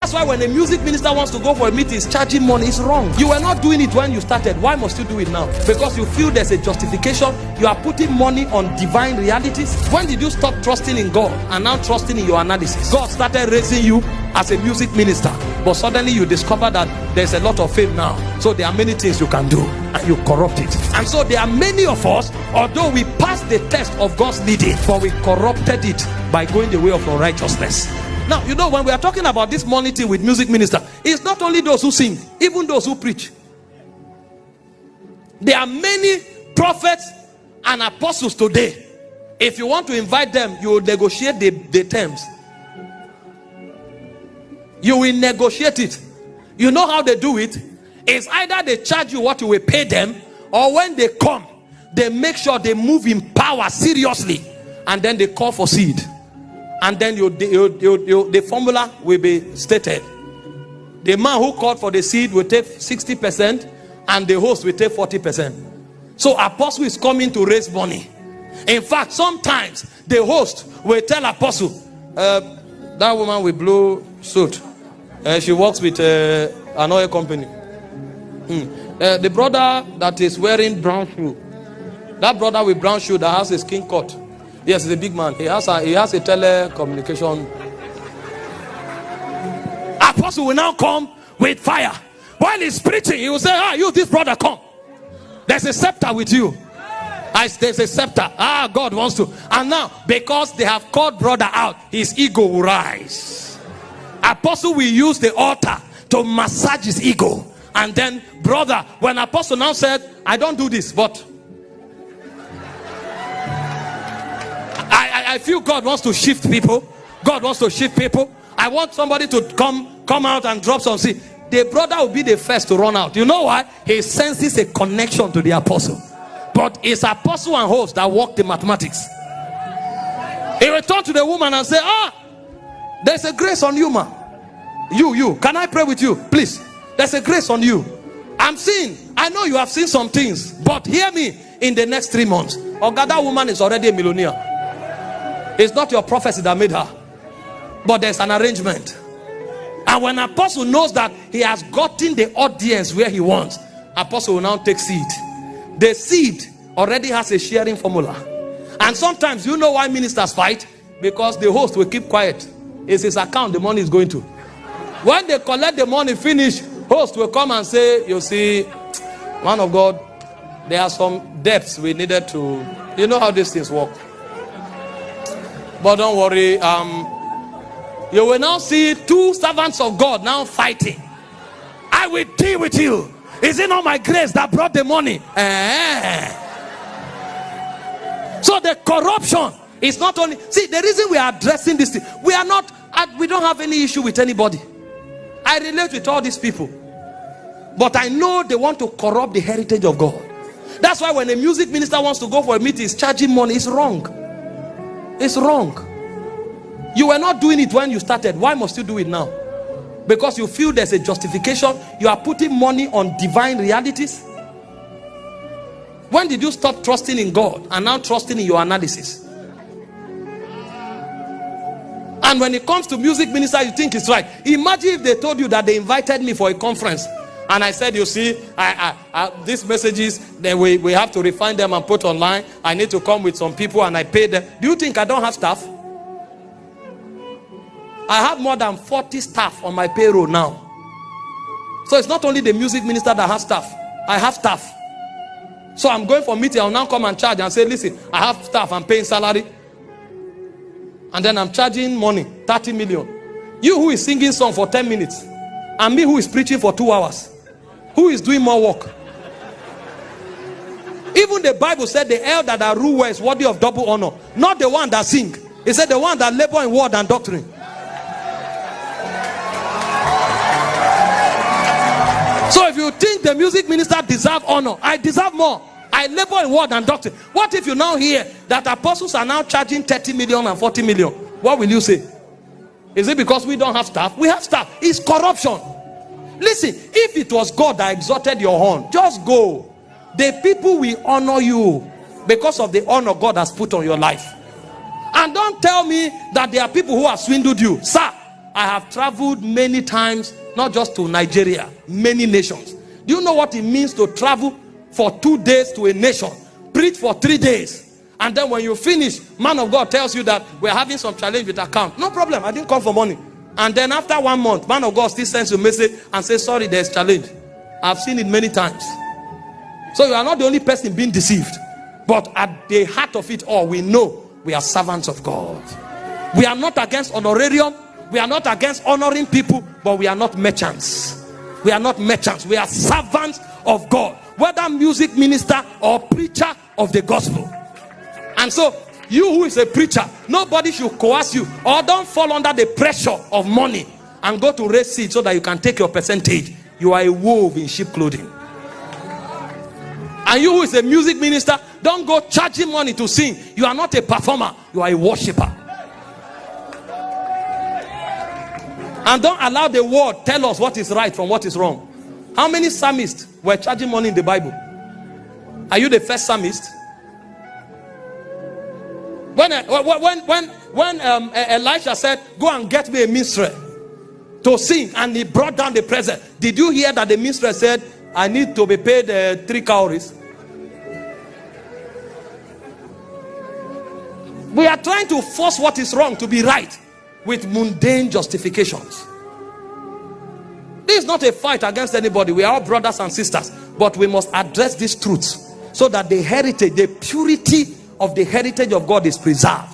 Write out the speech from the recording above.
That's why when a music minister wants to go for a meeting, he's charging money. It's wrong. You were not doing it when you started. Why must you do it now? Because you feel there's a justification. You are putting money on divine realities. When did you stop trusting in God and now trusting in your analysis? God started raising you as a music minister, but suddenly you discover that there's a lot of fame now. So there are many things you can do, and you corrupt it. And so there are many of us, although we passed the test of God's leading, but we corrupted it by going the way of unrighteousness. Now, you know, when we are talking about this money thing with music minister, it's not only those who sing, even those who preach. There are many prophets and apostles today. If you want to invite them, you will negotiate the terms. You will negotiate it. You know how they do it? It's either they charge you what you will pay them, or when they come, they make sure they move in power seriously, and then they call for seed. And then the formula will be stated. The man who called for the seed will take 60%, and the host will take 40%. So apostle is coming to raise money. In fact, sometimes the host will tell apostle, that woman with blue suit, she works with an oil company. The brother that is wearing brown shoe, that brother with brown shoe that has a skin cut, yes, he's a big man. He has a telecommunication. Apostle will now come with fire. While he's preaching, he will say, you, this brother, come. There's a scepter with you. There's a scepter. God wants to. And now, because they have called brother out, his ego will rise. Apostle will use the altar to massage his ego. And then, brother, when apostle now said, I don't do this, but I feel God wants to shift people. God wants to shift people. I want somebody to come out and drop some seed. The brother will be the first to run out. You know why? He senses a connection to the apostle. But it's apostle and host that work the mathematics. He will turn to the woman and say, there's a grace on you, ma. You. Can I pray with you? Please. There's a grace on you. I know you have seen some things, but hear me, in the next 3 months, that woman is already a millionaire. It's not your prophecy that made her, but there's an arrangement. And when apostle knows that he has gotten the audience where he wants, apostle will now take seed. The seed already has a sharing formula. And sometimes, you know why ministers fight? Because the host will keep quiet. It's his account the money is going to. When they collect the money, finish, host will come and say, you see, man of God, there are some debts we needed to, you know how these things work. But don't worry, you will now see 2 servants of God now fighting. I will deal with you. Is it not my grace that brought the money? So the corruption is not only, see, the reason we are addressing this thing, we don't have any issue with anybody. I relate with all these people, but I know they want to corrupt the heritage of God. That's why when a music minister wants to go for a meeting, he's charging money. It's wrong. It's wrong. You were not doing it when you started. Why must you do it now? Because you feel there's a justification. You are putting money on divine realities. When did you stop trusting in God and now trusting in your analysis? And when it comes to music minister, you think it's right. Imagine if they told you that they invited me for a conference, and I said, you see, these messages, then we have to refine them and put online. I need to come with some people and I pay them. Do you think I don't have staff? I have more than 40 staff on my payroll now. So it's not only the music minister that has staff. I have staff. So I'm going for a meeting. I'll now come and charge and say, listen, I have staff. I'm paying salary. And then I'm charging money, 30 million. You who is singing song for 10 minutes, and me who is preaching for 2 hours. Who is doing more work? Even the Bible said the elder that rule well is worthy of double honor. Not the one that sing. It said the one that labor in word and doctrine. So if you think the music minister deserve honor, I deserve more. I labor in word and doctrine. What if you now hear that apostles are now charging 30 million and 40 million? What will you say? Is it because we don't have staff? We have staff. It's corruption. Listen, if it was God that exalted your horn, just go. The people will honor you because of the honor God has put on your life. And don't tell me that there are people who have swindled you. Sir, I have traveled many times, not just to Nigeria, many nations. Do you know what it means to travel for 2 days to a nation, preach for 3 days, and then when you finish, man of God tells you that we're having some challenge with account? No problem, I didn't come for money. And then after 1 month, man of God still sends you a message and says, sorry, there's challenge. I've seen it many times. So you are not the only person being deceived. But at the heart of it all, we know we are servants of God. We are not against honorarium. We are not against honoring people, but we are not merchants. We are not merchants. We are servants of God, whether music minister or preacher of the gospel. And so, you who is a preacher, nobody should coerce you, or don't fall under the pressure of money and go to raise seed so that you can take your percentage. You are a wolf in sheep clothing. And you who is a music minister, don't go charging money to sing. You are not a performer, you are a worshiper. And don't allow the world tell us what is right from what is wrong. How many psalmists were charging money in the Bible? Are you the first psalmist? When Elisha said, go and get me a minstrel to sing, and he brought down the present, did you hear that the minstrel said, I need to be paid 3 cowries? We are trying to force what is wrong to be right with mundane justifications. This is not a fight against anybody. We are all brothers and sisters, but we must address these truths so that the heritage, the purity of the heritage of God is preserved.